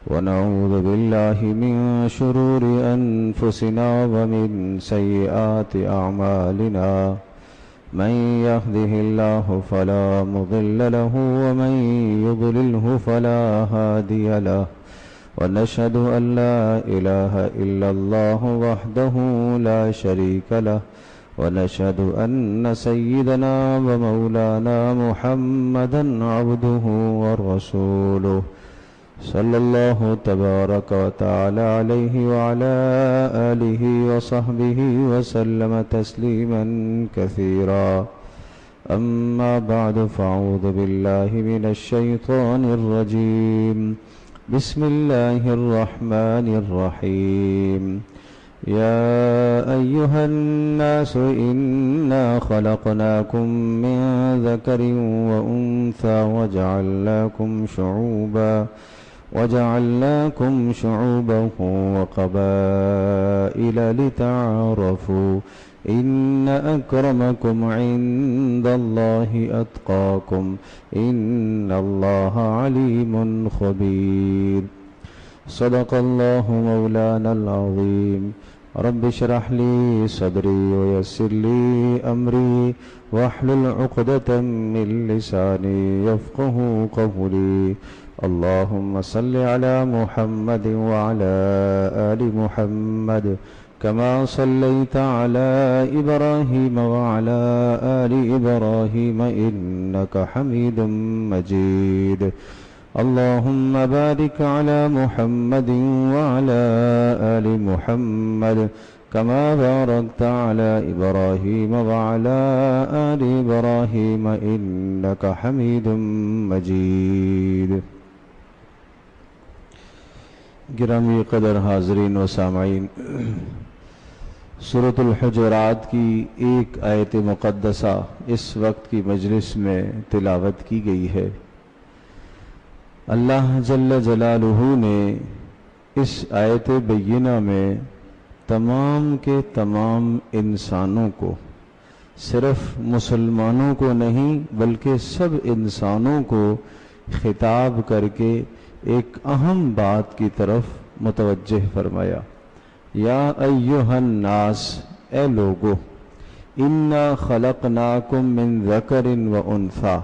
ونعوذ بالله من شرور أنفسنا ومن سيئات أعمالنا من يهده الله فلا مضل له ومن يضلله فلا هادي له ونشهد أن لا إله إلا الله وحده لا شريك له ونشهد أن سيدنا ومولانا محمدا عبده ورسوله صلى الله تبارك وتعالى عليه وعلى آله وصحبه وسلم تسليما كثيرا أما بعد فأعوذ بالله من الشيطان الرجيم بسم الله الرحمن الرحيم يا أيها الناس إنا خلقناكم من ذكر وأنثى وجعلناكم شعوبا وقبائل لتعارفوا إن أكرمكم عند الله أتقاكم إن الله عليم خبير صدق الله مولانا العظيم رب اشرح لي صدري ويسر لي أمري واحلل عقدة من لساني يفقه قولي اللهم صل على محمد وعلى آل محمد كما صليت على إبراهيم وعلى آل إبراهيم إنك حميد مجيد اللهم بارك على محمد وعلى آل محمد كما باركت على إبراهيم وعلى آل إبراهيم إنك حميد مجيد. گرامی قدر حاضرین و سامعین، سورۃ الحجرات کی ایک آیت مقدسہ اس وقت کی مجلس میں تلاوت کی گئی ہے۔ اللہ جل جلالہ نے اس آیت بینہ میں تمام کے تمام انسانوں کو، صرف مسلمانوں کو نہیں بلکہ سب انسانوں کو خطاب کر کے ایک اہم بات کی طرف متوجہ فرمایا۔ یا ایہا الناس، اے لوگو، انا خلقناکم من ذکر و انثی،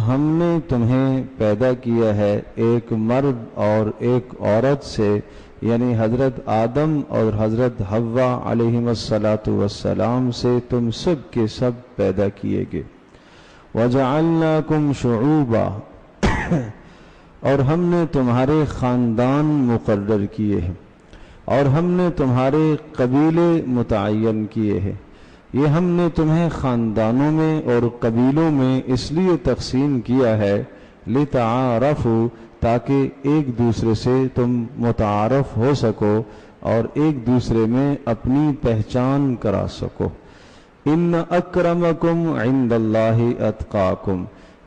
ہم نے تمہیں پیدا کیا ہے ایک مرد اور ایک عورت سے، یعنی حضرت آدم اور حضرت حوا علیہم السلام سے تم سب کے سب پیدا کیے گئے۔ وجعلناکم شعوبا، اور ہم نے تمہارے خاندان مقرر کیے ہیں، اور ہم نے تمہارے قبیلے متعین کیے ہیں۔ یہ ہم نے تمہیں خاندانوں میں اور قبیلوں میں اس لیے تقسیم کیا ہے لتعارفوا، تاکہ ایک دوسرے سے تم متعارف ہو سکو اور ایک دوسرے میں اپنی پہچان کرا سکو۔ ان اکرمکم عند اللہ اتقاکم،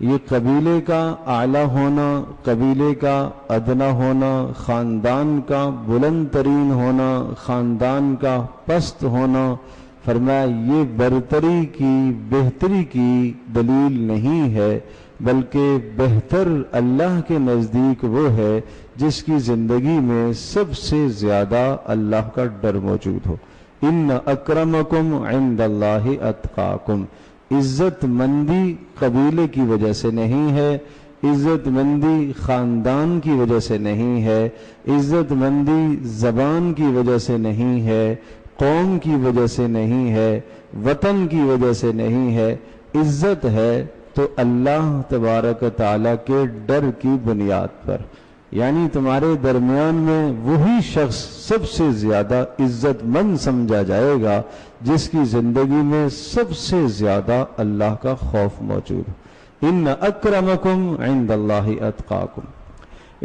یہ قبیلے کا اعلیٰ ہونا، قبیلے کا ادنا ہونا، خاندان کا بلند ترین ہونا، خاندان کا پست ہونا، فرمایا یہ برتری کی بہتری کی دلیل نہیں ہے، بلکہ بہتر اللہ کے نزدیک وہ ہے جس کی زندگی میں سب سے زیادہ اللہ کا ڈر موجود ہو۔ ان اکرمکم عند اللہ اتقاکم، عزت مندی قبیلے کی وجہ سے نہیں ہے، عزت مندی خاندان کی وجہ سے نہیں ہے، عزت مندی زبان کی وجہ سے نہیں ہے، قوم کی وجہ سے نہیں ہے، وطن کی وجہ سے نہیں ہے۔ عزت ہے تو اللہ تبارک تعالیٰ کے ڈر کی بنیاد پر، یعنی تمہارے درمیان میں وہی شخص سب سے زیادہ عزت مند سمجھا جائے گا جس کی زندگی میں سب سے زیادہ اللہ کا خوف موجود ہے۔ ان اکرمکم عند اللہ اتقاکم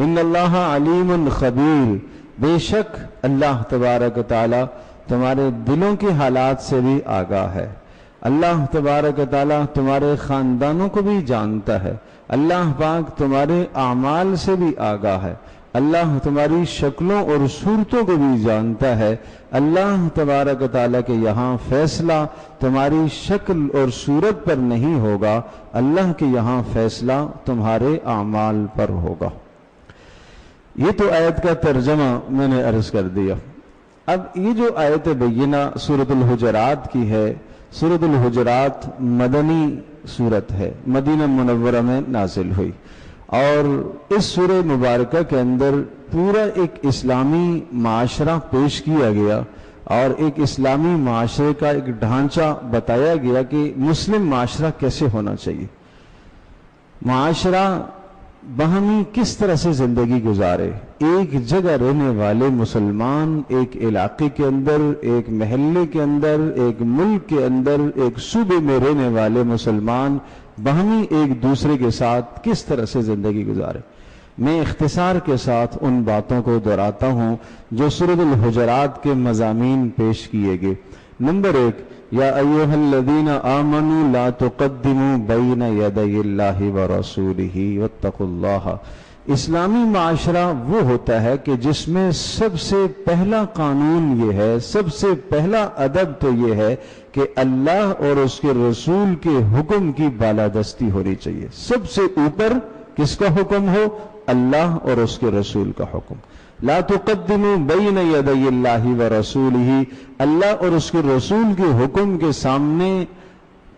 ان اللہ علیم خبیر، بے شک اللہ تبارک تعالیٰ تمہارے دلوں کے حالات سے بھی آگاہ ہے۔ اللہ تبارک تعالیٰ تمہارے خاندانوں کو بھی جانتا ہے، اللہ پاک تمہارے اعمال سے بھی آگاہ ہے، اللہ تمہاری شکلوں اور صورتوں کو بھی جانتا ہے۔ اللہ تبارک تعالیٰ کے یہاں فیصلہ تمہاری شکل اور صورت پر نہیں ہوگا، اللہ کے یہاں فیصلہ تمہارے اعمال پر ہوگا۔ یہ تو آیت کا ترجمہ میں نے عرض کر دیا۔ اب یہ جو آیت بینہ سورۃ الحجرات کی ہے، سورۃ الحجرات مدنی سورت ہے، مدینہ منورہ میں نازل ہوئی، اور اس سورہ مبارکہ کے اندر پورا ایک اسلامی معاشرہ پیش کیا گیا، اور ایک اسلامی معاشرے کا ایک ڈھانچہ بتایا گیا کہ مسلم معاشرہ کیسے ہونا چاہیے، معاشرہ باہمی کس طرح سے زندگی گزارے، ایک جگہ رہنے والے مسلمان ایک علاقے کے اندر، ایک محلے کے اندر، ایک ملک کے اندر، ایک صوبے میں رہنے والے مسلمان باہمی ایک دوسرے کے ساتھ کس طرح سے زندگی گزارے۔ میں اختصار کے ساتھ ان باتوں کو دہراتا ہوں جو سورۃ الحجرات کے مضامین پیش کیے گئے۔ نمبر 1، یا ایھا الذین آمنوا لا تقدموا بین یدی اللہ ورسولہ واتقوا اللہ۔ اسلامی معاشرہ وہ ہوتا ہے کہ جس میں سب سے پہلا قانون یہ ہے، سب سے پہلا ادب تو یہ ہے کہ اللہ اور اس کے رسول کے حکم کی بالادستی ہونی چاہیے۔ سب سے اوپر کس کا حکم ہو؟ اللہ اور اس کے رسول کا حکم۔ لا تقدموا بین یدی اللہ ورسولہ، اللہ اور اس کے رسول کے حکم کے سامنے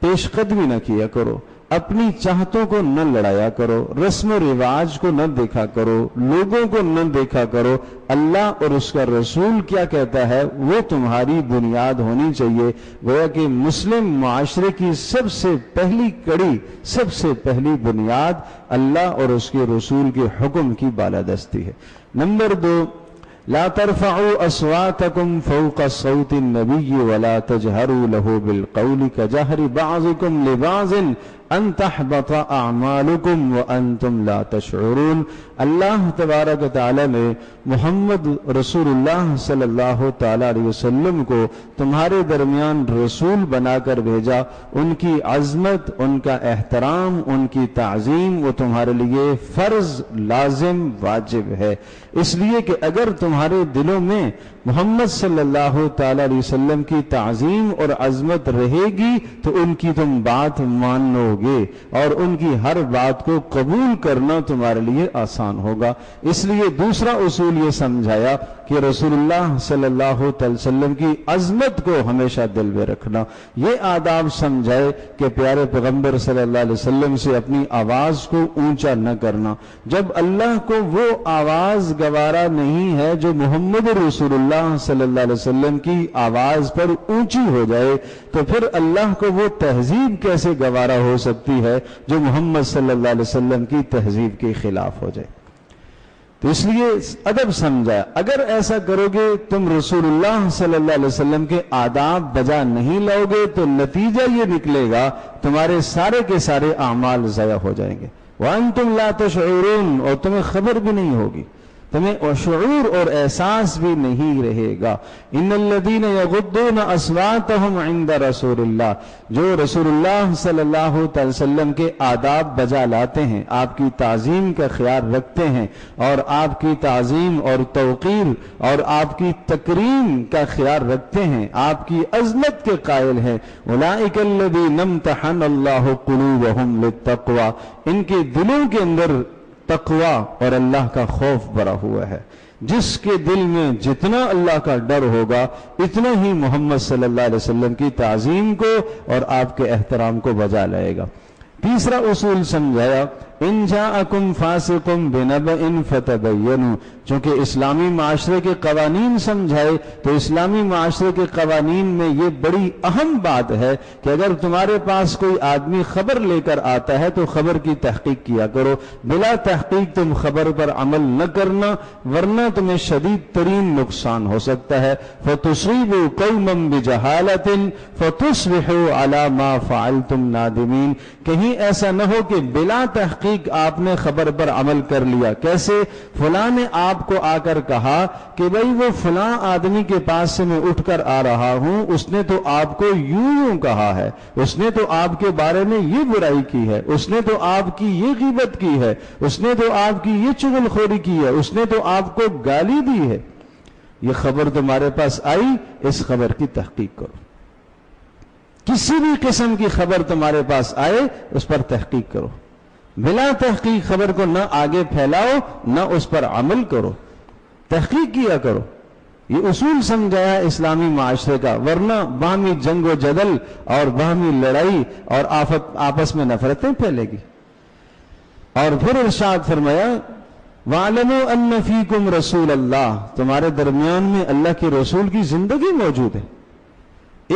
پیش قدمی نہ کیا کرو، اپنی چاہتوں کو نہ لڑایا کرو، رسم و رواج کو نہ دیکھا کرو، لوگوں کو نہ دیکھا کرو، اللہ اور اس کا رسول کیا کہتا ہے وہ تمہاری بنیاد ہونی چاہیے۔ گویا کہ مسلم معاشرے کی سب سے پہلی کڑی، سب سے پہلی بنیاد اللہ اور اس کے رسول کے حکم کی بالادستی ہے۔ نمبر 2، لا ترفعوا اصواتکم فوق صوت النبی ولا تجہروا له بالقول کجہر بعضکم لبعض ان تحبط اعمالکم وانتم لا تشعرون۔ اللہ تبارک و تعالی نے محمد رسول اللہ صلی اللہ تعالی علیہ وسلم کو تمہارے درمیان رسول بنا کر بھیجا، ان کی عظمت، ان کا احترام، ان کی تعظیم وہ تمہارے لیے فرض، لازم، واجب ہے، اس لیے کہ اگر تمہارے دلوں میں محمد صلی اللہ تعالی علیہ وسلم کی تعظیم اور عظمت رہے گی تو ان کی تم بات مانو گے، اور ان کی ہر بات کو قبول کرنا تمہارے لیے آسان ہوگا۔ اس لیے دوسرا اصول یہ سمجھایا کہ رسول اللہ صلی اللہ تعالی وسلم کی عظمت کو ہمیشہ دل میں رکھنا، یہ آداب سمجھائے کہ پیارے پیغمبر صلی اللہ علیہ وسلم سے اپنی آواز کو اونچا نہ کرنا۔ جب اللہ کو وہ آواز گوارا نہیں ہے جو محمد رسول اللہ صلی اللہ علیہ وسلم کی آواز پر اونچی ہو جائے، تو پھر اللہ کو وہ تہذیب کیسے گوارا ہو سکتی ہے جو محمد صلی اللہ علیہ وسلم کی تہذیب کے خلاف ہو جائے؟ تو اس لیے ادب سمجھا، اگر ایسا کرو گے تم رسول اللہ صلی اللہ علیہ وسلم کے آداب بجا نہیں لاؤ گے تو نتیجہ یہ نکلے گا تمہارے سارے کے سارے اعمال ضائع ہو جائیں گے۔ وَأَنْتُمْ لَا تَشْعُرُونَ، اور تمہیں خبر بھی نہیں ہوگی، تمہیں شعور اور احساس بھی نہیں رہے گا۔ ان الذین یغضون اصواتهم عند رسول اللہ، جو رسول اللہ صلی اللہ تعالی وسلم کے آداب بجا لاتے ہیں، آپ کی تعظیم کا خیال رکھتے ہیں، اور آپ کی تعظیم اور توقیر اور آپ کی تکریم کا خیال رکھتے ہیں، آپ کی عظمت کے قائل ہیں، اولئک الذین امتحن اللہ قلوبهم للتقوی، ان کے دلوں کے اندر تقوی اور اللہ کا خوف بھرا ہوا ہے۔ جس کے دل میں جتنا اللہ کا ڈر ہوگا اتنا ہی محمد صلی اللہ علیہ وسلم کی تعظیم کو اور آپ کے احترام کو بجا لائے گا۔ تیسرا اصول سمجھایا، ان جاءکم فاسق بنبأ فتبینوا، چونکہ اسلامی معاشرے کے قوانین سمجھائے تو اسلامی معاشرے کے قوانین میں یہ بڑی اہم بات ہے کہ اگر تمہارے پاس کوئی آدمی خبر لے کر آتا ہے تو خبر کی تحقیق کیا کرو، بلا تحقیق تم خبر پر عمل نہ کرنا، ورنہ تمہیں شدید ترین نقصان ہو سکتا ہے۔ فتصیبوا قوما بجہالۃ فتصبحوا علی ما فعلتم نادمین، کہیں ایسا نہ ہو کہ بلا تحقیق آپ نے خبر پر عمل کر لیا۔ کیسے؟ فلاں نے آپ کو آ کر کہا کہ بھئی وہ فلاں آدمی کے پاس سے میں اٹھ کر آ رہا ہوں، اس نے تو آپ کو یوں کہا ہے، اس نے تو آپ کے بارے میں یہ برائی کی ہے، اس نے تو آپ کی یہ غیبت کی ہے، اس نے تو آپ کی یہ چغل خوری کی ہے، اس نے تو آپ کو گالی دی ہے۔ یہ خبر تمہارے پاس آئی، اس خبر کی تحقیق کرو۔ کسی بھی قسم کی خبر تمہارے پاس آئے اس پر تحقیق کرو۔ بلا تحقیق خبر کو نہ آگے پھیلاؤ نہ اس پر عمل کرو، تحقیق کیا کرو۔ یہ اصول سمجھایا اسلامی معاشرے کا، ورنہ باہمی جنگ و جدل اور باہمی لڑائی اور آپس میں نفرتیں پھیلے گی۔ اور پھر ارشاد فرمایا وَاعْلَمُوا أَنَّ فِيكُمْ رَسُولَ اللَّهِ، تمہارے درمیان میں اللہ کے رسول کی زندگی موجود ہے،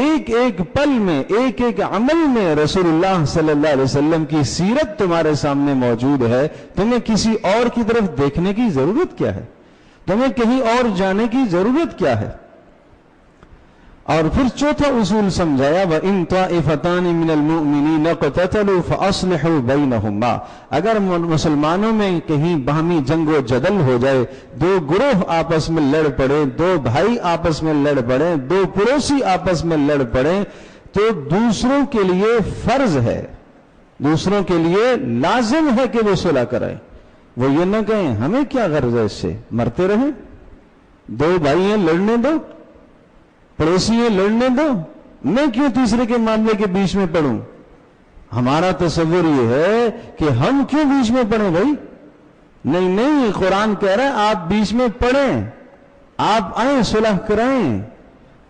ایک ایک پل میں، ایک ایک عمل میں رسول اللہ صلی اللہ علیہ وسلم کی سیرت تمہارے سامنے موجود ہے۔ تمہیں کسی اور کی طرف دیکھنے کی ضرورت کیا ہے؟ تمہیں کہیں اور جانے کی ضرورت کیا ہے؟ اور پھر چوتھا اصول سمجھایا وَإِن طَائِفَتَانِ مِنَ الْمُؤْمِنِينَ اقْتَتَلُوا فَأَصْلِحُوا بَيْنَهُمَا، اگر مسلمانوں میں کہیں باہمی جنگ و جدل ہو جائے، دو گروہ آپس میں لڑ پڑے، دو بھائی آپس میں لڑ پڑے، دو پڑوسی آپس میں لڑ پڑے، تو دوسروں کے لیے فرض ہے، دوسروں کے لیے لازم ہے کہ وہ صلح کرائیں۔ وہ یہ نہ کہیں ہمیں کیا غرض ہے اس سے، مرتے رہیں، دو بھائی ہیں لڑنے دو، پڑوسی ہیں لڑنے دو، میں کیوں تیسرے کے معاملے کے بیچ میں پڑوں؟ ہمارا تصور یہ ہے کہ ہم کیوں بیچ میں پڑیں بھائی؟ نہیں، قرآن کہہ رہا ہے آپ بیچ میں پڑیں، آپ آئیں صلح کرائیں۔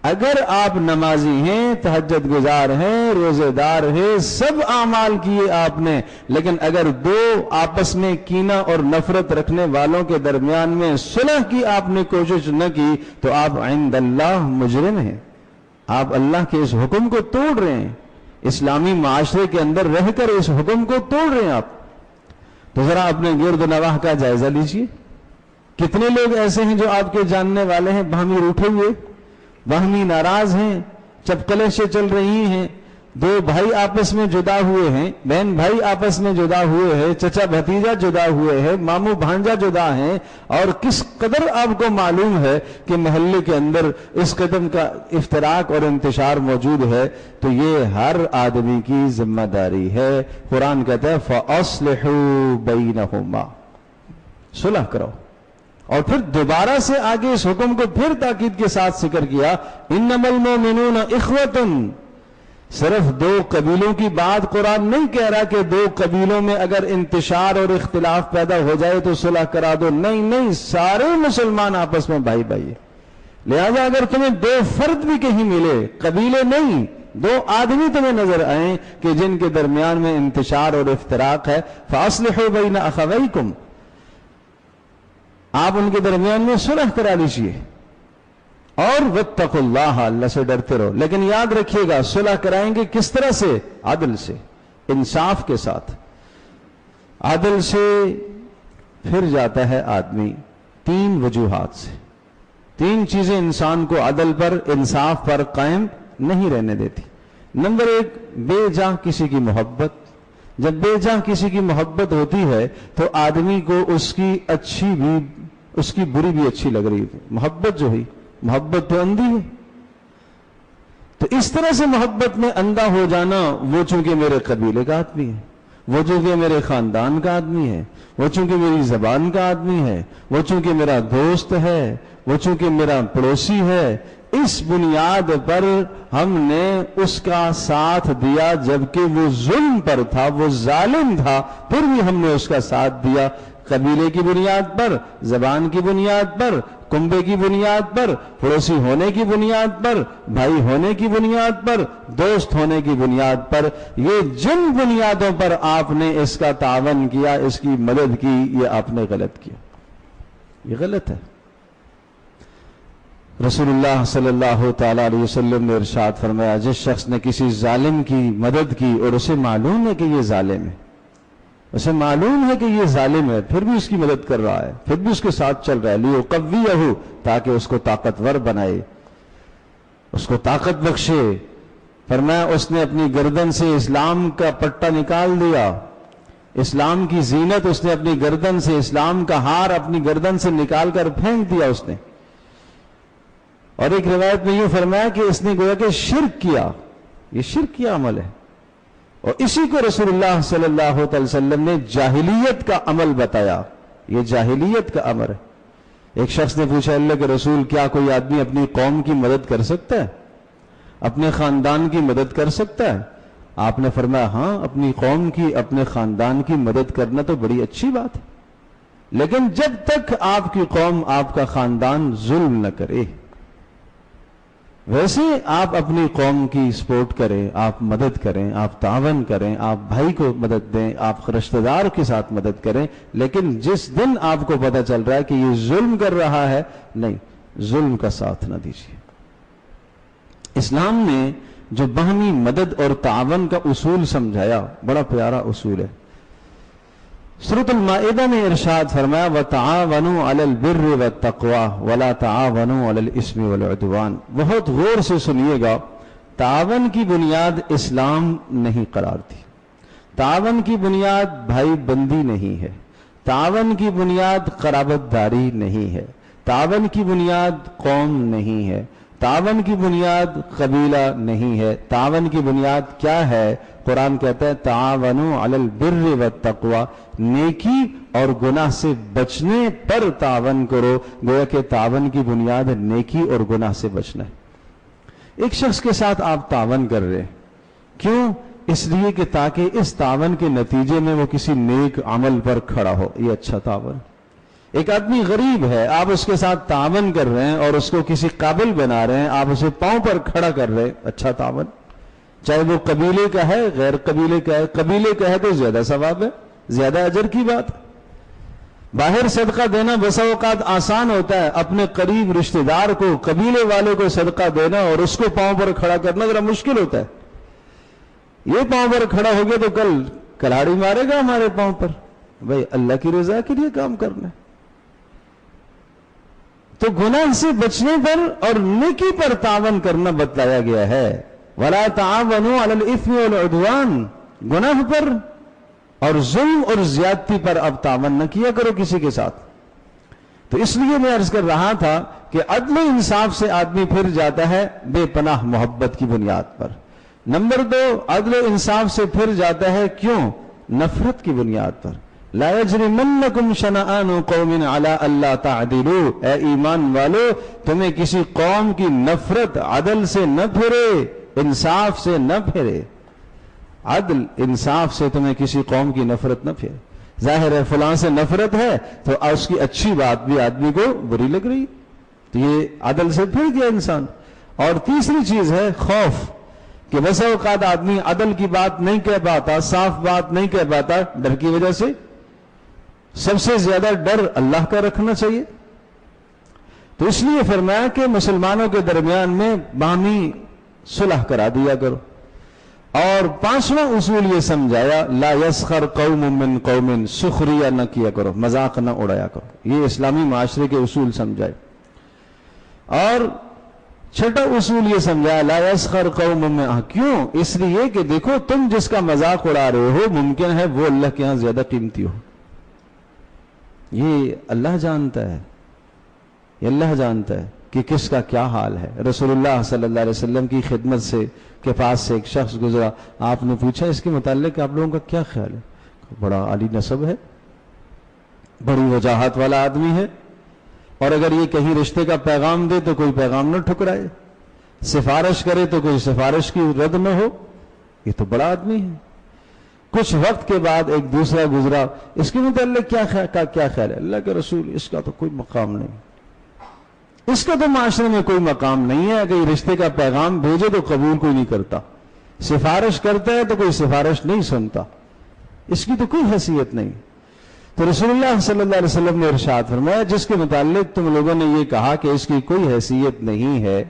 اگر آپ نمازی ہیں، تہجد گزار ہیں، روزے دار ہیں، سب اعمال کیے آپ نے، لیکن اگر دو آپس میں کینہ اور نفرت رکھنے والوں کے درمیان میں صلح کی آپ نے کوشش نہ کی تو آپ عند اللہ مجرم ہیں، آپ اللہ کے اس حکم کو توڑ رہے ہیں، اسلامی معاشرے کے اندر رہ کر اس حکم کو توڑ رہے ہیں آپ۔ تو ذرا اپنے گرد و نواح کا جائزہ لیجئے، کتنے لوگ ایسے ہیں جو آپ کے جاننے والے ہیں باہمی روٹھے ہوئے، باہمی ناراض ہیں، چپکلشیں چل رہی ہیں، دو بھائی آپس میں جدا ہوئے ہیں، بہن بھائی آپس میں جدا ہوئے ہیں، چچا بھتیجا جدا ہوئے ہیں، ماموں بھانجا جدا ہیں، اور کس قدر آپ کو معلوم ہے کہ محلے کے اندر اس قسم کا افتراق اور انتشار موجود ہے، تو یہ ہر آدمی کی ذمہ داری ہے۔ قرآن کہتا ہے فَأَصْلِحُوا بَيْنَهُمَا، صلح کرو۔ اور پھر دوبارہ سے آگے اس حکم کو پھر تاکید کے ساتھ ذکر کیا انما المؤمنون اخوة، صرف دو قبیلوں کی بات قرآن نہیں کہہ رہا کہ دو قبیلوں میں اگر انتشار اور اختلاف پیدا ہو جائے تو صلح کرا دو، نہیں، سارے مسلمان آپس میں بھائی ہیں، لہذا اگر تمہیں دو فرد بھی کہیں ملے، قبیلے نہیں، دو آدمی تمہیں نظر آئیں کہ جن کے درمیان میں انتشار اور افتراق ہے، فاصلحوا بین اخویکم، آپ ان کے درمیان میں صلح کرا لیجیے، اور واتقوا اللہ، اللہ سے ڈرتے رہو۔ لیکن یاد رکھیے گا صلح کرائیں گے کس طرح سے؟ عدل سے، انصاف کے ساتھ۔ عدل سے پھر جاتا ہے آدمی تین وجوہات سے، تین چیزیں انسان کو عدل پر، انصاف پر قائم نہیں رہنے دیتی۔ نمبر ایک، بے جا کسی کی محبت۔ جب بے جا کسی کی محبت ہوتی ہے تو آدمی کو اس کی اچھی بھی، اس کی بری بھی اچھی لگ رہی ہے۔ محبت جو ہے، محبت تو اندھی ہے، تو اس طرح سے محبت میں اندھا ہو جانا، وہ چونکہ میرے قبیلے کا آدمی ہے، وہ چونکہ میرے خاندان کا آدمی ہے، وہ چونکہ میری زبان کا آدمی ہے، وہ چونکہ میرا دوست ہے، وہ چونکہ میرا پڑوسی ہے، اس بنیاد پر ہم نے اس کا ساتھ دیا جبکہ وہ ظلم پر تھا، وہ ظالم تھا، پھر بھی ہم نے اس کا ساتھ دیا۔ قبیلے کی بنیاد پر، زبان کی بنیاد پر، کنبے کی بنیاد پر، پڑوسی ہونے کی بنیاد پر، بھائی ہونے کی بنیاد پر، دوست ہونے کی بنیاد پر، یہ جن بنیادوں پر آپ نے اس کا تعاون کیا، اس کی مدد کی، یہ آپ نے غلط کیا، یہ غلط ہے۔ رسول اللہ صلی اللہ تعالی علیہ وسلم نے ارشاد فرمایا، جس شخص نے کسی ظالم کی مدد کی اور اسے معلوم ہے کہ یہ ظالم ہے، اسے معلوم ہے کہ یہ ظالم ہے، پھر بھی اس کی مدد کر رہا ہے، پھر بھی اس کے ساتھ چل رہا ہے، لیقویہ، تاکہ اس کو طاقتور بنائے، اس کو طاقت بخشے۔ فرمایا اس نے اپنی گردن سے اسلام کا پٹا نکال دیا، اسلام کی زینت اس نے اپنی گردن سے، اسلام کا ہار اپنی گردن سے نکال کر پھینک دیا اس نے۔ اور ایک روایت میں یوں فرمایا کہ اس نے گویا کہ شرک کیا، یہ شرک کیا عمل ہے، اور اسی کو رسول اللہ صلی اللہ علیہ وسلم نے جاہلیت کا عمل بتایا، یہ جاہلیت کا عمل ہے۔ ایک شخص نے پوچھا، اللہ کے رسول، کیا کوئی آدمی اپنی قوم کی مدد کر سکتا ہے، اپنے خاندان کی مدد کر سکتا ہے؟ آپ نے فرمایا ہاں اپنی قوم کی اپنے خاندان کی مدد کرنا تو بڑی اچھی بات ہے، لیکن جب تک آپ کی قوم آپ کا خاندان ظلم نہ کرے، ویسے آپ اپنی قوم کی سپورٹ کریں، آپ مدد کریں، آپ تعاون کریں، آپ بھائی کو مدد دیں، آپ رشتہ دار کے ساتھ مدد کریں، لیکن جس دن آپ کو پتہ چل رہا ہے کہ یہ ظلم کر رہا ہے، نہیں، ظلم کا ساتھ نہ دیجیے۔ اسلام نے جو باہمی مدد اور تعاون کا اصول سمجھایا، بڑا پیارا اصول ہے۔ سورۃ المائدہ میں ارشاد فرمایا وَتَعَاوَنُوا عَلَى الْبِرِّ وَالتَّقْوَى وَلَا تَعَاوَنُوا عَلَى الْإِثْمِ وَالْعُدْوَانِ۔ بہت غور سے سنیے گا، تعاون کی بنیاد اسلام نہیں قرار دی، تعاون کی بنیاد بھائی بندی نہیں ہے، تعاون کی بنیاد قرابت داری نہیں ہے، تعاون کی بنیاد قوم نہیں ہے، تعاون کی بنیاد قبیلہ نہیں ہے، تعاون کی بنیاد کیا ہے؟ قرآن کہتا ہے تعاونوا علی البر والتقوی، نیکی اور گناہ سے بچنے پر تعاون کرو، گویا کہ تعاون کی بنیاد نیکی اور گناہ سے بچنا ہے۔ ایک شخص کے ساتھ آپ تعاون کر رہے ہیں، کیوں؟ اس لیے کہ تاکہ اس تعاون کے نتیجے میں وہ کسی نیک عمل پر کھڑا ہو، یہ اچھا تعاون۔ ایک آدمی غریب ہے، آپ اس کے ساتھ تعاون کر رہے ہیں اور اس کو کسی قابل بنا رہے ہیں، آپ اسے پاؤں پر کھڑا کر رہے ہیں، اچھا تعاون۔ چاہے وہ قبیلے کا ہے، غیر قبیلے کا ہے، قبیلے کا ہے تو زیادہ ثواب ہے، زیادہ اجر کی بات۔ باہر صدقہ دینا بسا اوقات آسان ہوتا ہے، اپنے قریب رشتہ دار کو، قبیلے والے کو صدقہ دینا اور اس کو پاؤں پر کھڑا کرنا ذرا مشکل ہوتا ہے۔ یہ پاؤں پر کھڑا ہو گیا تو کل کلاڑی مارے گا ہمارے پاؤں پر، بھائی اللہ کی رضا کے لیے کام کرنا ہے۔ تو گناہ سے بچنے پر اور نیکی پر تعاون کرنا بتلایا گیا ہے۔ وَلَا تَعَاوَنُوا عَلَى الْإِثْمِ وَالْعُدْوَانِ، گناہ پر اور ظلم اور زیادتی پر اب تعاون نہ کیا کرو کسی کے ساتھ۔ تو اس لیے میں عرض کر رہا تھا کہ عدل و انصاف سے آدمی پھر جاتا ہے بے پناہ محبت کی بنیاد پر۔ نمبر 2، عدل و انصاف سے پھر جاتا ہے کیوں؟ نفرت کی بنیاد پر۔ لا یجرمنکم شنآن قوم علی الا تعدلوا، اے ایمان والو تمہیں کسی قوم کی نفرت عدل سے نہ پھرے، انصاف سے نہ پھرے، عدل انصاف سے تمہیں کسی قوم کی نفرت نہ پھرے۔ ظاہر ہے فلاں سے نفرت ہے تو اس کی اچھی بات بھی آدمی کو بری لگ رہی، تو یہ عدل سے پھر گیا انسان۔ اور تیسری چیز ہے خوف، کہ بسا اوقات آدمی عدل کی بات نہیں کہہ پاتا، صاف بات نہیں کہہ پاتا، ڈر کی وجہ سے۔ سب سے زیادہ ڈر اللہ کا رکھنا چاہیے۔ تو اس لیے فرمایا کہ مسلمانوں کے درمیان میں باہمی صلح کرا دیا کرو۔ اور 5واں اصول یہ سمجھایا لا یسخر قوم من قوم، سخریہ نہ کیا کرو، مذاق نہ اڑایا کرو، یہ اسلامی معاشرے کے اصول سمجھائے۔ اور 6واں اصول یہ سمجھایا لا یسخر قوم من، کیوں؟ اس لیے کہ دیکھو تم جس کا مذاق اڑا رہے ہو ممکن ہے وہ اللہ کے ہاں زیادہ قیمتی ہو، یہ اللہ جانتا ہے، یہ اللہ جانتا ہے کہ کس کا کیا حال ہے۔ رسول اللہ صلی اللہ علیہ وسلم کی خدمت سے کے پاس سے ایک شخص گزرا، آپ نے پوچھا اس کے متعلق آپ لوگوں کا کیا خیال ہے؟ بڑا عالی نسب ہے، بڑی وجاہت والا آدمی ہے، اور اگر یہ کہیں رشتے کا پیغام دے تو کوئی پیغام نہ ٹھکرائے، سفارش کرے تو کوئی سفارش کی رد نہ ہو، یہ تو بڑا آدمی ہے۔ کچھ وقت کے بعد ایک دوسرا گزرا، اس کے متعلق کیا خیال ہے؟ اللہ کے رسول اس کا تو کوئی مقام نہیں، اس کا تو معاشرے میں کوئی مقام نہیں ہے، اگر رشتے کا پیغام بھیجے تو قبول کوئی نہیں کرتا، سفارش کرتا ہے تو کوئی سفارش نہیں سنتا، اس کی تو کوئی حیثیت نہیں۔ تو رسول اللہ صلی اللہ علیہ وسلم نے ارشاد فرمایا جس کے متعلق تم لوگوں نے یہ کہا کہ اس کی کوئی حیثیت نہیں ہے،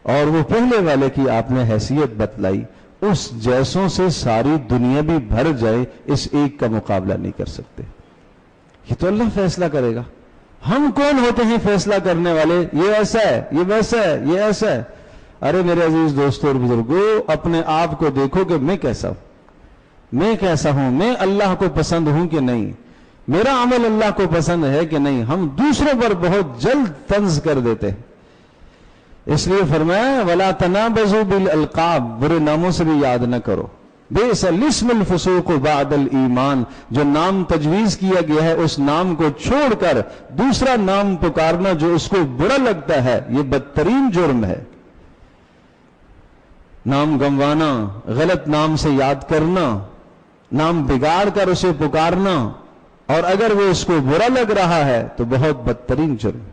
اور وہ پہلے والے کی آپ نے حیثیت بتلائی، اس جیسوں سے ساری دنیا بھی بھر جائے اس ایک کا مقابلہ نہیں کر سکتے۔ یہ تو اللہ فیصلہ کرے گا، ہم کون ہوتے ہیں فیصلہ کرنے والے؟ یہ ایسا ہے، یہ ویسا ہے، یہ ایسا ہے۔ ارے میرے عزیز دوستوں اور بزرگوں، اپنے آپ کو دیکھو کہ میں کیسا ہوں، میں کیسا ہوں، میں اللہ کو پسند ہوں کہ نہیں، میرا عمل اللہ کو پسند ہے کہ نہیں۔ ہم دوسروں پر بہت جلد طنز کر دیتے ہیں، اس لیے فرمایا وَلَا تَنَابَزُوا بِالْأَلْقَابِ، برے ناموں سے بھی یاد نہ کرو۔ بئس الاسم الفسوق بعد الایمان، جو نام تجویز کیا گیا ہے اس نام کو چھوڑ کر دوسرا نام پکارنا جو اس کو برا لگتا ہے، یہ بدترین جرم ہے۔ نام گنوانا، غلط نام سے یاد کرنا، نام بگاڑ کر اسے پکارنا، اور اگر وہ اس کو برا لگ رہا ہے تو بہت بدترین جرم.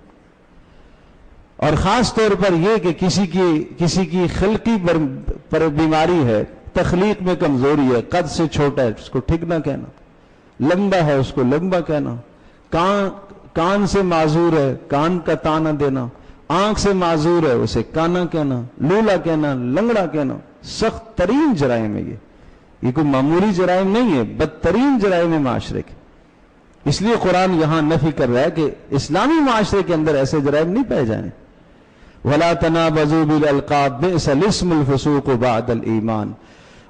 اور خاص طور پر یہ کہ کسی کی خلقی پر بیماری ہے، تخلیق میں کمزوری ہے، قد سے چھوٹا ہے اس کو ٹھیک نہ کہنا، لمبا ہے اس کو لمبا کہنا، کان سے معذور ہے کان کا تانا دینا، آنکھ سے معذور ہے اسے کانا کہنا، لولا کہنا، لنگڑا کہنا، سخت ترین جرائم ہے یہ کوئی معمولی جرائم نہیں ہے، بدترین جرائم ہے معاشرے کے. اس لیے قرآن یہاں نفی کر رہا ہے کہ اسلامی معاشرے کے اندر ایسے جرائم نہیں پائے جائیں. وَلَا تَنَابَزُوا بِالْأَلْقَابِ بِئْسَ الْاسْمُ الْفُسُوقُ بَعْدَ الْإِيمَانِ.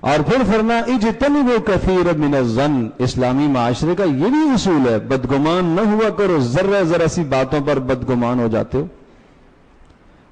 اور پھر فرمایا اجتنبوا کثیر من الظن. اسلامی معاشرے کا یہ بھی اصول ہے، بدگمان نہ ہوا کرو، ذرہ سی باتوں پر بدگمان ہو جاتے ہو.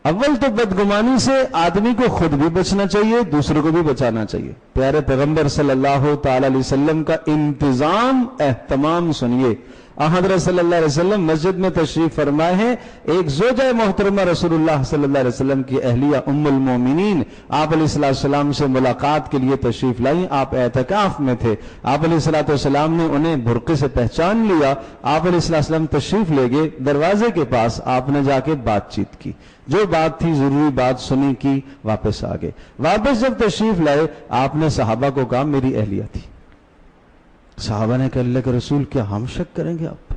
اول تو بدگمانی سے آدمی کو خود بھی بچنا چاہیے، دوسروں کو بھی بچانا چاہیے. پیارے پیغمبر صلی اللہ تعالی علیہ وسلم کا انتظام اہتمام سنیے. حضرت صلی اللہ علیہ وسلم مسجد میں تشریف فرمائے ہیں. ایک زوجہ محترمہ رسول اللہ صلی اللہ علیہ وسلم کی اہلیہ ام المومنین آپ علیہ السلام سے ملاقات کے لیے تشریف لائیں. آپ اعتکاف میں تھے. آپ علیہ السلام نے انہیں برقعے سے پہچان لیا. آپ علیہ السلام تشریف لے گئے دروازے کے پاس. آپ نے جا کے بات چیت کی، جو بات تھی ضروری بات سنی کی، واپس آ گئے. واپس جب تشریف لائے آپ نے صحابہ کو کہا میری اہلیہ تھی. صحابہ نے کہا اللہ کے رسول کیا ہم شک کریں گے آپ پر؟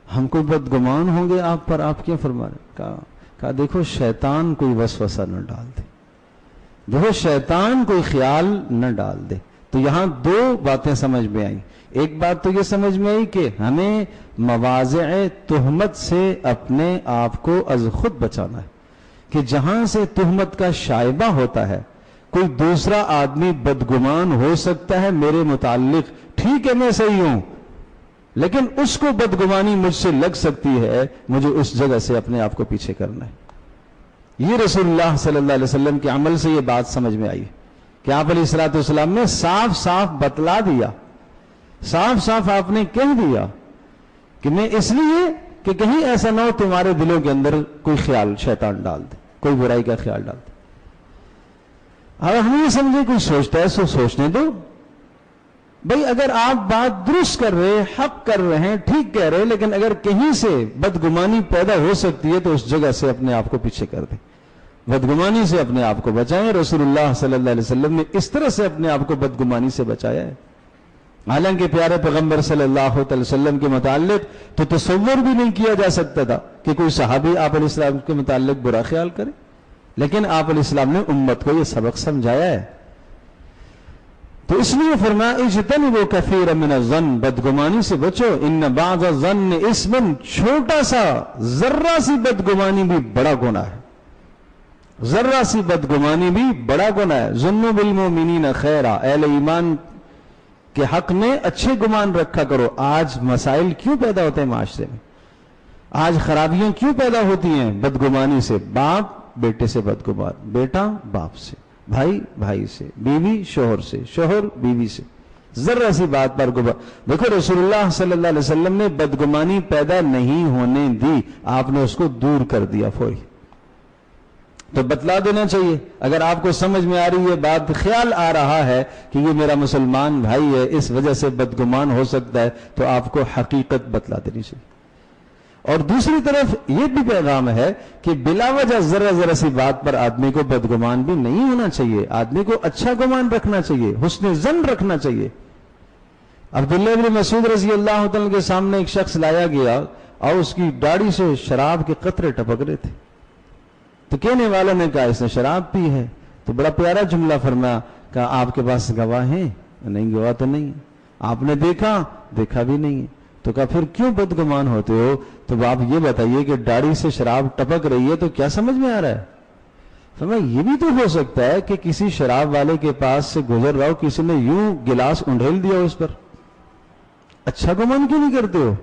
ہم کوئی بدگمان ہوں گے آپ پر؟ آپ کیوں فرما رہے؟ کہا دیکھو شیطان کوئی وسوسہ نہ ڈال دے، دیکھو شیطان کوئی خیال نہ ڈال دے. تو یہاں دو باتیں سمجھ میں آئیں. ایک بات تو یہ سمجھ میں آئی کہ ہمیں مواضع تہمت سے اپنے آپ کو از خود بچانا ہے، کہ جہاں سے تہمت کا شائبہ ہوتا ہے، کوئی دوسرا آدمی بدگمان ہو سکتا ہے میرے متعلق، ٹھیک ہے میں صحیح ہوں، لیکن اس کو بدگمانی مجھ سے لگ سکتی ہے، مجھے اس جگہ سے اپنے آپ کو پیچھے کرنا ہے. یہ رسول اللہ صلی اللہ علیہ وسلم کے عمل سے یہ بات سمجھ میں آئی کہ آپ علیہ الصلوۃ والسلام نے صاف صاف بتلا دیا، صاف صاف آپ نے کہہ دیا کہ میں اس لیے کہ کہیں ایسا نہ ہو تمہارے دلوں کے اندر کوئی خیال شیطان ڈال دے، کوئی برائی کا خیال ڈال دے. اب ہم یہ سمجھے کوئی سوچتا ہے سو سوچنے دو بھئی. اگر آپ بات درست کر رہے، حق کر رہے ہیں، ٹھیک کہہ رہے، لیکن اگر کہیں سے بدگمانی پیدا ہو سکتی ہے تو اس جگہ سے اپنے آپ کو پیچھے کر دیں، بدگمانی سے اپنے آپ کو بچائیں. رسول اللہ صلی اللہ علیہ وسلم نے اس طرح سے اپنے آپ کو بدگمانی سے بچایا ہے. حالانکہ پیارے پیغمبر صلی اللہ علیہ وسلم کے متعلق تو تصور بھی نہیں کیا جا سکتا تھا کہ کوئی صحابی آپ علیہ السلام کے متعلق برا خیال کرے، لیکن آپ علیہ السلام نے امت کو یہ سبق سمجھایا ہے. تو اس لیے فرمایا اجتنبوا کثیر من الظن، بدگمانی سے بچو. ان بعض الظن اسم، چھوٹا سا ذرہ سی بدگمانی بھی بڑا گناہ ہے، ذرہ سی بدگمانی بھی بڑا گناہ ہے. ظنوا بالمؤمنین خیرا، اہل ایمان کے حق میں اچھے گمان رکھا کرو. آج مسائل کیوں پیدا ہوتے ہیں معاشرے میں؟ آج خرابیاں کیوں پیدا ہوتی ہیں؟ بدگمانی سے. باپ بیٹے سے بدگمان، بیٹا باپ سے، بھائی بھائی سے، بیوی شوہر سے، شوہر بیوی سے، ذرا سی بات پر گمان. دیکھو رسول اللہ صلی اللہ علیہ وسلم نے بدگمانی پیدا نہیں ہونے دی، آپ نے اس کو دور کر دیا فوری. تو بتلا دینا چاہیے. اگر آپ کو سمجھ میں آ رہی ہے بات، خیال آ رہا ہے کہ یہ میرا مسلمان بھائی ہے اس وجہ سے بدگمان ہو سکتا ہے، تو آپ کو حقیقت بتلا دینی چاہیے. اور دوسری طرف یہ بھی پیغام ہے کہ بلا وجہ ذرا سی بات پر آدمی کو بدگمان بھی نہیں ہونا چاہیے. آدمی کو اچھا گمان رکھنا چاہیے، حسن ظن رکھنا چاہیے. عبداللہ بن مسعود رضی اللہ تعالیٰ کے سامنے ایک شخص لایا گیا اور اس کی داڑھی سے شراب کے قطرے ٹپک رہے تھے. تو کہنے والوں نے کہا اس نے شراب پی ہے. تو بڑا پیارا جملہ فرمایا، کہا آپ کے پاس گواہ ہیں؟ نہیں گواہ تو نہیں. آپ نے دیکھا بھی نہیں ہے. تو کہا پھر کیوں بدگمان ہوتے ہو؟ تو آپ یہ بتائیے کہ داڑھی سے شراب ٹپک رہی ہے تو کیا سمجھ میں آ رہا ہے؟ فرمایا یہ بھی تو ہو سکتا ہے کہ کسی شراب والے کے پاس سے گزر رہا ہو، کسی نے یوں گلاس انڈھیل دیا اس پر. اچھا گمان کیوں نہیں کرتے ہو؟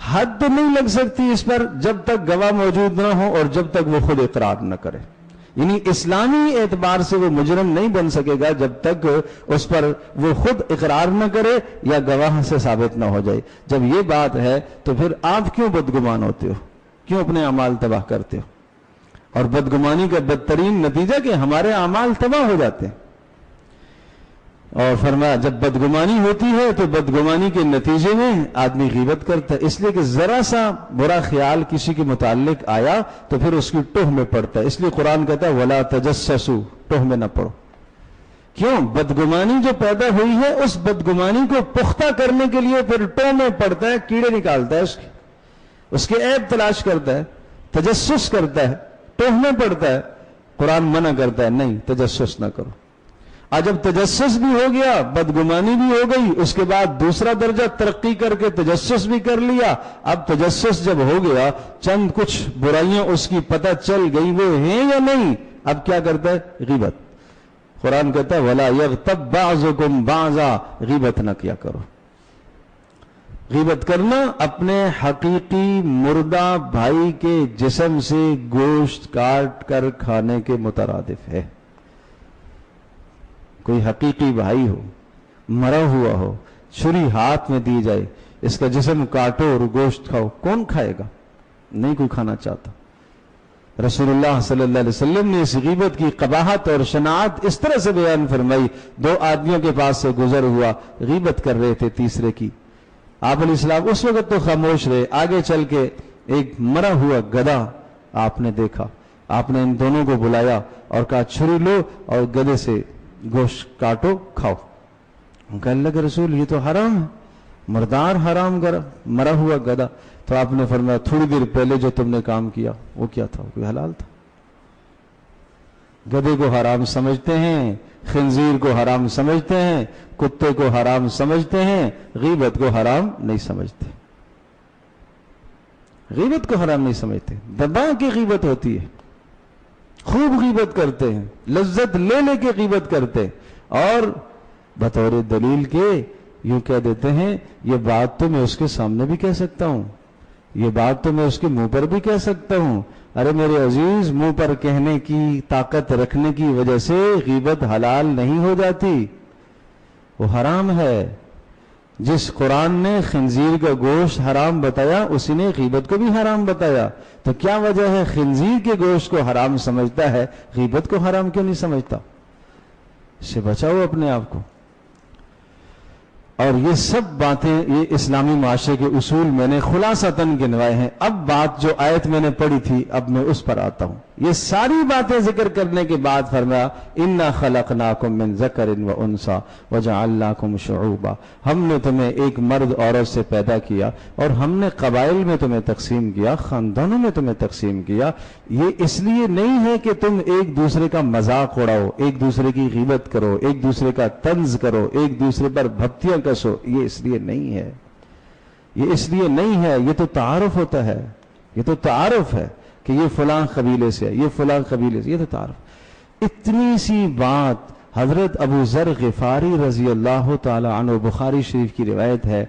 حد تو نہیں لگ سکتی اس پر جب تک گواہ موجود نہ ہو اور جب تک وہ خود اقرار نہ کرے. یعنی اسلامی اعتبار سے وہ مجرم نہیں بن سکے گا جب تک اس پر وہ خود اقرار نہ کرے یا گواہ سے ثابت نہ ہو جائے. جب یہ بات ہے تو پھر آپ کیوں بدگمان ہوتے ہو؟ کیوں اپنے اعمال تباہ کرتے ہو؟ اور بدگمانی کا بدترین نتیجہ کہ ہمارے اعمال تباہ ہو جاتے ہیں. اور فرمایا جب بدگمانی ہوتی ہے تو بدگمانی کے نتیجے میں آدمی غیبت کرتا ہے، اس لیے کہ ذرا سا برا خیال کسی کے متعلق آیا تو پھر اس کی ٹوہ میں پڑتا ہے. اس لیے قرآن کہتا ہے وَلَا تَجَسَّسُوا، ٹوہ میں نہ پڑو. کیوں؟ بدگمانی جو پیدا ہوئی ہے اس بدگمانی کو پختہ کرنے کے لیے پھر ٹوہ میں پڑتا ہے، کیڑے نکالتا ہے اس کے عیب تلاش کرتا ہے، تجسس کرتا ہے، ٹوہ میں پڑتا ہے. قرآن منع کرتا ہے نہیں، تجسس نہ کرو. آج جب تجسس بھی ہو گیا، بدگمانی بھی ہو گئی، اس کے بعد دوسرا درجہ ترقی کر کے تجسس بھی کر لیا. اب تجسس جب ہو گیا، چند کچھ برائیاں اس کی پتہ چل گئی، وہ ہیں یا نہیں، اب کیا کرتا ہے؟ غیبت. قرآن کہتا ہے وَلَا يَغْتَبْ بَعْضُكُمْ بَعْضًا، غیبت نہ کیا کرو. غیبت کرنا اپنے حقیقی مردہ بھائی کے جسم سے گوشت کاٹ کر کھانے کے مترادف ہے. کوئی حقیقی بھائی ہو، مرا ہوا ہو، چھری ہاتھ میں دی جائے، اس کا جسم کاٹو اور گوشت کھاؤ، کون کھائے گا؟ نہیں کوئی کھانا چاہتا. رسول اللہ صلی اللہ علیہ وسلم نے اس غیبت کی قباحت اور شناعت اس طرح سے بیان فرمائی. دو آدمیوں کے پاس سے گزر ہوا، غیبت کر رہے تھے تیسرے کی. آپ علیہ السلام اس وقت تو خاموش رہے. آگے چل کے ایک مرا ہوا گدھا آپ نے دیکھا. آپ نے ان دونوں کو بلایا اور کہا چھری لو اور گدھے سے گوشت کاٹو کھاؤ. کہا اللہ کے رسول یہ تو حرام ہے، مردار حرام کر مرا ہوا گدھا. تو آپ نے فرمایا تھوڑی دیر پہلے جو تم نے کام کیا وہ کیا تھا؟ کوئی حلال تھا. گدھے کو حرام سمجھتے ہیں، خنزیر کو حرام سمجھتے ہیں، کتے کو حرام سمجھتے ہیں، غیبت کو حرام نہیں سمجھتے. غیبت کو حرام نہیں سمجھتے، دبا کے غیبت ہوتی ہے. خوب غیبت کرتے ہیں، لذت لے لے کے غیبت کرتے ہیں، اور بطور دلیل کے یوں کہہ دیتے ہیں یہ بات تو میں اس کے سامنے بھی کہہ سکتا ہوں، یہ بات تو میں اس کے منہ پر بھی کہہ سکتا ہوں. ارے میرے عزیز، منہ پر کہنے کی طاقت رکھنے کی وجہ سے غیبت حلال نہیں ہو جاتی، وہ حرام ہے. جس قرآن نے خنزیر کا گوشت حرام بتایا اسی نے غیبت کو بھی حرام بتایا. تو کیا وجہ ہے خنزیر کے گوشت کو حرام سمجھتا ہے، غیبت کو حرام کیوں نہیں سمجھتا؟ اس سے بچاؤ اپنے آپ کو. اور یہ سب باتیں یہ اسلامی معاشرے کے اصول میں نے خلاصتاً گنوائے ہیں. اب بات جو آیت میں نے پڑھی تھی اب میں اس پر آتا ہوں. یہ ساری باتیں ذکر کرنے کے بعد فرمایا اِنَّا خَلَقْنَاكُم مِّن ذَكَرٍ وَأُنثَىٰ وَجَعَلْنَاكُمْ شُعُوبًا، ہم نے تمہیں ایک مرد عورت سے پیدا کیا اور ہم نے قبائل میں تمہیں تقسیم کیا، خاندانوں میں تمہیں تقسیم کیا. یہ اس لیے نہیں ہے کہ تم ایک دوسرے کا مذاق اڑاؤ، ایک دوسرے کی غیبت کرو، ایک دوسرے کا طنز کرو، ایک دوسرے پر بھپتیاں کسو. یہ اس لیے نہیں ہے، یہ اس لیے نہیں ہے. یہ تو تعارف ہوتا ہے، یہ تو تعارف ہے کہ یہ فلاں قبیلے سے ہے، یہ فلاں قبیلے سے، یہ تو تعارف. اتنی سی بات حضرت ابو ذر غفاری رضی اللہ تعالی عنہ، بخاری شریف کی روایت ہے،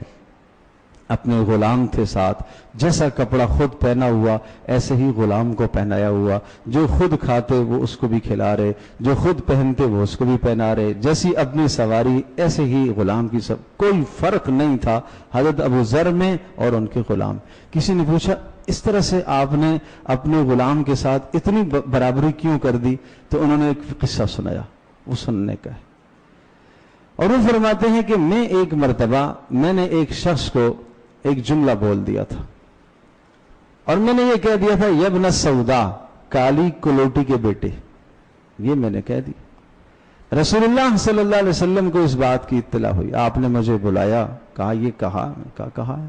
اپنے غلام تھے ساتھ، جیسا کپڑا خود پہنا ہوا ایسے ہی غلام کو پہنایا ہوا. جو خود کھاتے وہ اس کو بھی کھلا رہے، جو خود پہنتے وہ اس کو بھی پہنا رہے، جیسی اپنی سواری ایسے ہی غلام کی سب. کوئی فرق نہیں تھا حضرت ابو ذر میں اور ان کے غلام. کسی نے پوچھا اس طرح سے آپ نے اپنے غلام کے ساتھ اتنی برابری کیوں کر دی؟ تو انہوں نے ایک قصہ سنایا، وہ سننے کا ہے. اور وہ فرماتے ہیں کہ میں ایک مرتبہ میں نے ایک شخص کو ایک جملہ بول دیا تھا اور میں نے یہ کہہ دیا تھا یبن سودا، کالی کلوٹی کے بیٹے، یہ میں نے کہہ دی. رسول اللہ صلی اللہ علیہ وسلم کو اس بات کی اطلاع ہوئی. آپ نے مجھے بلایا، کہا یہ کہا، میں کہا ہے.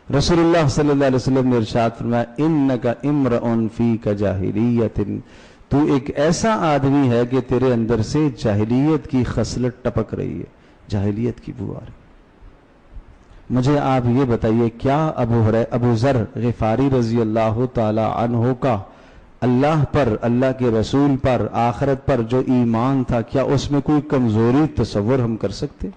رسول اللہ صلی اللہ علیہ وسلم نے ارشاد فرمایا انک امرؤ فیک جاہلیت، تو ایک ایسا آدمی ہے کہ تیرے اندر سے جاہلیت کی خصلت ٹپک رہی ہے، جاہلیت کی بو آ رہی. مجھے آپ یہ بتائیے کیا ابو ذر غفاری رضی اللہ تعالی عنہ کا اللہ پر، اللہ کے رسول پر، آخرت پر جو ایمان تھا، کیا اس میں کوئی کمزوری تصور ہم کر سکتے؟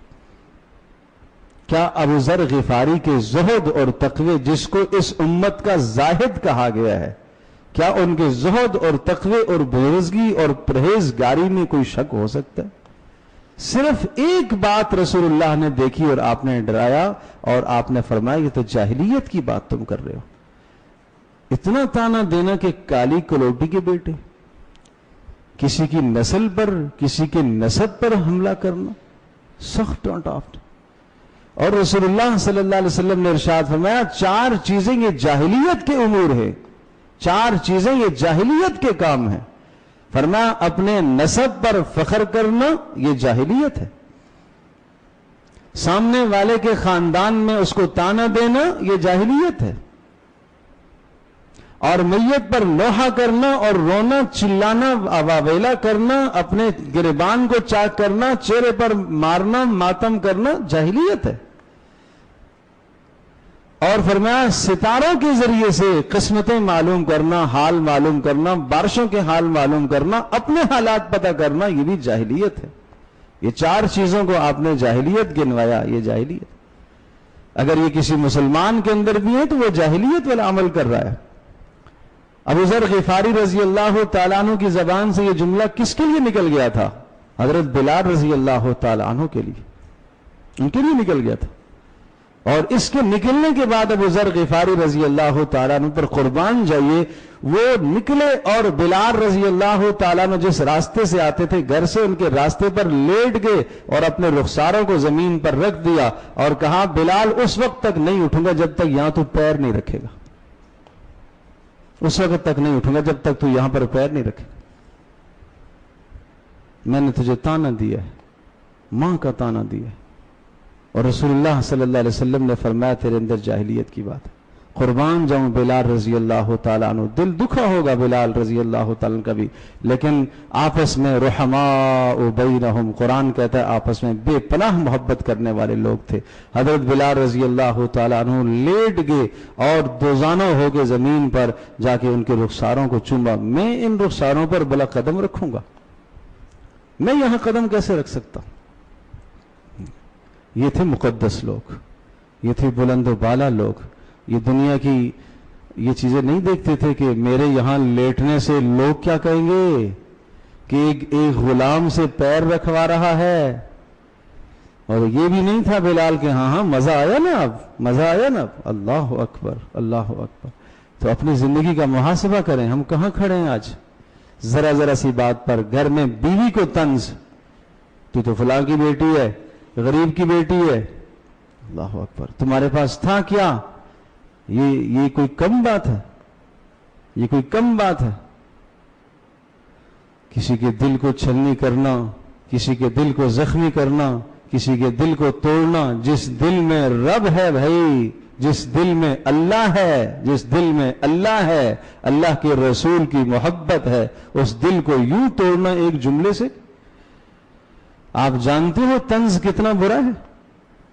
کیا ابو ذر غفاری کے زہد اور تقوی، جس کو اس امت کا زاہد کہا گیا ہے، کیا ان کے زہد اور تقوی اور بزرگی اور پرہیزگاری میں کوئی شک ہو سکتا ہے؟ صرف ایک بات رسول اللہ نے دیکھی اور آپ نے ڈرایا اور آپ نے فرمایا یہ تو جاہلیت کی بات تم کر رہے ہو. اتنا تانا دینا کہ کالی کلوٹی کے بیٹے، کسی کی نسل پر، کسی کے نسب پر حملہ کرنا، سخت ڈانٹ آفٹ۔ اور رسول اللہ صلی اللہ علیہ وسلم نے ارشاد فرمایا 4 چیزیں یہ جاہلیت کے امور ہیں، 4 چیزیں یہ جاہلیت کے کام ہیں۔ فرمایا اپنے نسب پر فخر کرنا یہ جاہلیت ہے، سامنے والے کے خاندان میں اس کو تانا دینا یہ جاہلیت ہے، اور میت پر لوحہ کرنا اور رونا چلانا واویلا کرنا، اپنے گریبان کو چاک کرنا، چہرے پر مارنا، ماتم کرنا جاہلیت ہے۔ اور فرمایا ستاروں کے ذریعے سے قسمتیں معلوم کرنا، حال معلوم کرنا، بارشوں کے حال معلوم کرنا، اپنے حالات پتہ کرنا، یہ بھی جاہلیت ہے۔ یہ 4 چیزوں کو آپ نے جاہلیت گنوایا، یہ جاہلیت۔ اگر یہ کسی مسلمان کے اندر بھی ہے تو وہ جاہلیت والا عمل کر رہا ہے۔ ابو ذر غفاری رضی اللہ تعالیٰ عنہ کی زبان سے یہ جملہ کس کے لیے نکل گیا تھا؟ حضرت بلال رضی اللہ تعالیٰ عنہ کے لیے، ان کے لیے نکل گیا تھا۔ اور اس کے نکلنے کے بعد ابو ذر غفاری رضی اللہ تعالیٰ عنہ پر قربان جائیے، وہ نکلے اور بلال رضی اللہ تعالیٰ عنہ جس راستے سے آتے تھے گھر سے، ان کے راستے پر لیٹ گئے اور اپنے رخساروں کو زمین پر رکھ دیا اور کہا بلال اس وقت تک نہیں اٹھوں گا جب تک یہاں تو پیر نہیں رکھے گا، اس وقت تک نہیں اٹھوں گا جب تک تو یہاں پر پیر نہیں رکھے گا۔ میں نے تجھے تانا دیا ہے، ماں کا تانا دیا ہے، اور رسول اللہ صلی اللہ علیہ وسلم نے فرمایا تیرے اندر جاہلیت کی بات ہے۔ قربان جاؤں بلال رضی اللہ تعالیٰ عنہ، دل دکھا ہوگا بلال رضی اللہ تعالیٰ عنہ کا بھی، لیکن آپس میں رحماء بینہم، قرآن کہتا ہے آپس میں بے پناہ محبت کرنے والے لوگ تھے۔ حضرت بلال رضی اللہ تعالیٰ عنہ لیٹ گئے اور دوزانہ ہو کے زمین پر جا کے ان کے رخساروں کو چوما۔ میں ان رخساروں پر بلا قدم رکھوں گا؟ میں یہاں قدم کیسے رکھ سکتا ہوں؟ یہ تھے مقدس لوگ، یہ تھے بلند و بالا لوگ، یہ دنیا کی یہ چیزیں نہیں دیکھتے تھے کہ میرے یہاں لیٹنے سے لوگ کیا کہیں گے کہ ایک غلام سے پیر رکھوا رہا ہے۔ اور یہ بھی نہیں تھا بلال کے ہاں مزہ آیا نا، اب مزہ آیا نا، اب اللہ اکبر اللہ اکبر۔ تو اپنی زندگی کا محاسبہ کریں، ہم کہاں کھڑے ہیں آج؟ ذرا ذرا سی بات پر گھر میں بیوی کو طنز، تو فلاں کی بیٹی ہے، غریب کی بیٹی ہے، اللہ اکبر، تمہارے پاس تھا کیا؟ یہ کوئی کم بات ہے؟ یہ کوئی کم بات ہے؟ کسی کے دل کو چھلنی کرنا، کسی کے دل کو زخمی کرنا، کسی کے دل کو توڑنا۔ جس دل میں رب ہے بھائی، جس دل میں اللہ ہے، جس دل میں اللہ ہے، اللہ کے رسول کی محبت ہے، اس دل کو یوں توڑنا ایک جملے سے؟ آپ جانتے ہو طنز کتنا برا ہے؟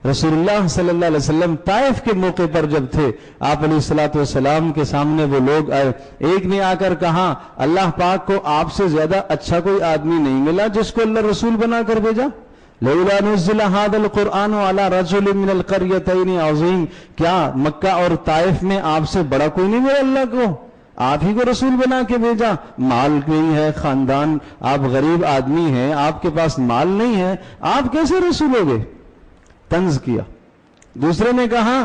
رسول اللہ صلی اللہ علیہ وسلم طائف کے موقع پر جب تھے، آپ علیہ الصلوۃ والسلام کے سامنے وہ لوگ آئے، ایک نے آ کر کہا اللہ پاک کو آپ سے زیادہ اچھا کوئی آدمی نہیں ملا جس کو اللہ رسول بنا کر بھیجا۔ لولا نزل هذا القرآن على رجل من القريتين عظيم، کیا مکہ اور طائف میں آپ سے بڑا کوئی نہیں ملا اللہ کو؟ آپ ہی کو رسول بنا کے بھیجا۔ مال نہیں ہے، خاندان، آپ غریب آدمی ہیں، آپ کے پاس مال نہیں ہے، آپ کیسے رسول ہو گئے؟ طنز کیا۔ دوسرے نے کہا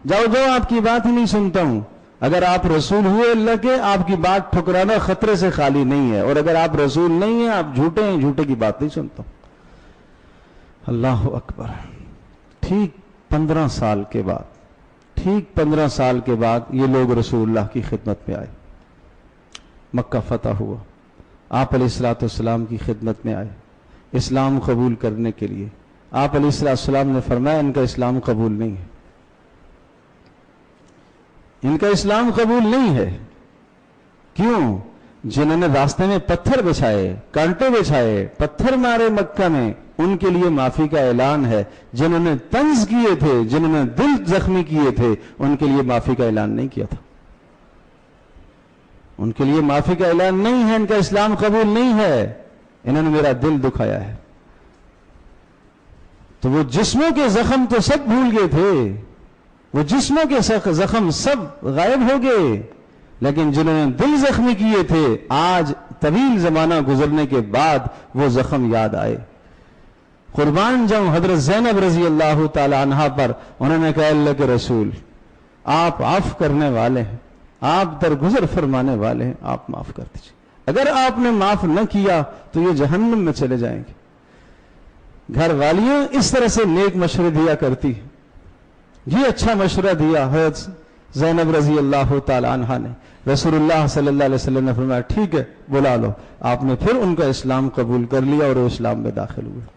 جاؤ جاؤ، آپ کی بات ہی نہیں سنتا ہوں، اگر آپ رسول ہوئے اللہ کے، آپ کی بات ٹھکرانا خطرے سے خالی نہیں ہے، اور اگر آپ رسول نہیں ہیں آپ جھوٹے ہیں، جھوٹے کی بات نہیں سنتا ہوں۔ اللہ اکبر۔ ٹھیک 15 سال کے بعد یہ لوگ رسول اللہ کی خدمت میں آئے، مکہ فتح ہوا، آپ علیہ الصلوۃ والسلام کی خدمت میں آئے اسلام قبول کرنے کے لیے۔ آپ علیہ السلام نے فرمایا ان کا اسلام قبول نہیں ہے، ان کا اسلام قبول نہیں ہے۔ کیوں؟ جنہوں نے راستے میں پتھر بچھائے، کانٹے بچھائے، پتھر مارے مکہ میں، ان کے لیے معافی کا اعلان ہے۔ جنہوں نے طنز کیے تھے، جنہوں نے دل زخمی کیے تھے، ان کے لیے معافی کا اعلان نہیں کیا تھا، ان کے لیے معافی کا اعلان نہیں ہے، ان کا اسلام قبول نہیں ہے، انہوں نے میرا دل دکھایا ہے۔ تو وہ جسموں کے زخم تو سب بھول گئے تھے، وہ جسموں کے زخم سب غائب ہو گئے، لیکن جنہوں نے دل زخمی کیے تھے آج طویل زمانہ گزرنے کے بعد وہ زخم یاد آئے۔ قربان جاؤں حضرت زینب رضی اللہ تعالی عنہا پر، انہوں نے کہا اللہ کے رسول آپ عفو کرنے والے ہیں، آپ درگزر فرمانے والے ہیں، آپ معاف کر دیجیے۔ اگر آپ نے معاف نہ کیا تو یہ جہنم میں چلے جائیں گے۔ گھر والیاں اس طرح سے نیک مشورے دیا کرتی ہیں۔ یہ اچھا مشورہ دیا حضرت زینب رضی اللہ تعالی عنہا نے، رسول اللہ صلی اللہ علیہ وسلم نے فرمایا ٹھیک ہے بلا لو، آپ نے پھر ان کا اسلام قبول کر لیا اور وہ اسلام میں داخل ہوئے۔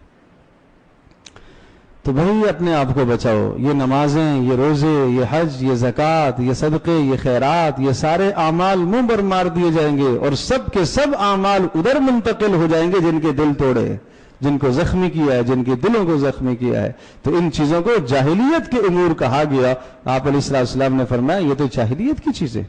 تو بھائی اپنے آپ کو بچاؤ، یہ نمازیں، یہ روزے، یہ حج، یہ زکوٰۃ، یہ صدقے، یہ خیرات، یہ سارے اعمال منہ پر مار دیے جائیں گے اور سب کے سب اعمال ادھر منتقل ہو جائیں گے جن کے دل توڑے، جن کو زخمی کیا ہے، جن کے دلوں کو زخمی کیا ہے۔ تو ان چیزوں کو جاہلیت کے امور کہا گیا۔ آپ علیہ السلام نے فرمایا یہ تو جاہلیت کی چیزیں۔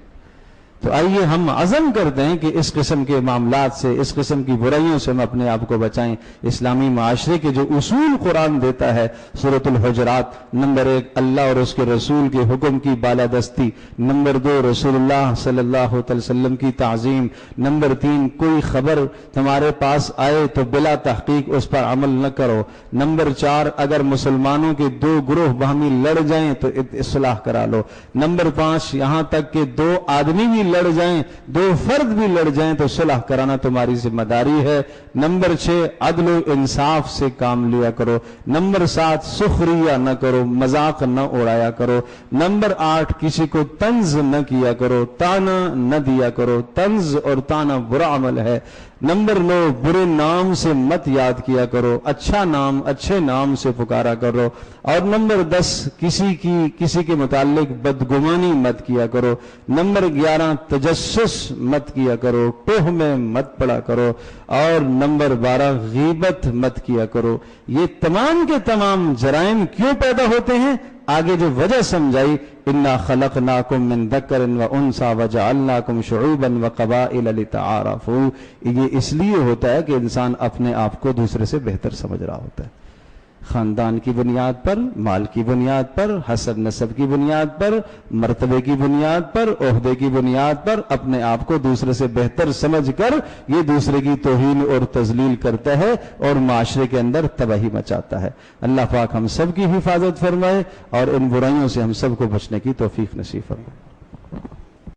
تو آئیے ہم عزم کرتے ہیں کہ اس قسم کے معاملات سے، اس قسم کی برائیوں سے ہم اپنے آپ کو بچائیں۔ اسلامی معاشرے کے جو اصول قرآن دیتا ہے، سورۃ الحجرات، نمبر 1 اللہ اور اس کے رسول کے حکم کی بالادستی، نمبر 2 رسول اللہ صلی اللہ علیہ وسلم کی تعظیم، نمبر 3 کوئی خبر تمہارے پاس آئے تو بلا تحقیق اس پر عمل نہ کرو، نمبر 4 اگر مسلمانوں کے 2 گروہ باہمی لڑ جائیں تو اصلاح کرا لو، نمبر 5 یہاں تک کہ 2 آدمی بھی لڑ جائیں، 2 فرد بھی لڑ جائیں تو صلح کرانا تمہاری ذمہ داری ہے، نمبر 6 عدل و انصاف سے کام لیا کرو، نمبر 7 سخریہ نہ کرو، مذاق نہ اڑایا کرو، نمبر 8 کسی کو طنز نہ کیا کرو، تانا نہ دیا کرو، طنز اور تانا برا عمل ہے، نمبر 9 برے نام سے مت یاد کیا کرو، اچھا نام اچھے نام سے پکارا کرو، اور نمبر 10 کسی کے متعلق بدگمانی مت کیا کرو، نمبر 11 تجسس مت کیا کرو، ٹوہ میں مت پڑا کرو، اور نمبر 12 غیبت مت کیا کرو۔ یہ تمام کے تمام جرائم کیوں پیدا ہوتے ہیں؟ آگے جو وجہ سمجھائی، انا خلقناکم من ذکر و انثی وجعلناکم شعوبا وقبائل لتعارفوا، یہ اس لیے ہوتا ہے کہ انسان اپنے آپ کو دوسرے سے بہتر سمجھ رہا ہوتا ہے، خاندان کی بنیاد پر، مال کی بنیاد پر، حسب نسب کی بنیاد پر، مرتبے کی بنیاد پر، عہدے کی بنیاد پر اپنے آپ کو دوسرے سے بہتر سمجھ کر یہ دوسرے کی توہین اور تذلیل کرتا ہے اور معاشرے کے اندر تباہی مچاتا ہے۔ اللہ پاک ہم سب کی حفاظت فرمائے اور ان برائیوں سے ہم سب کو بچنے کی توفیق نصیب فرمائے۔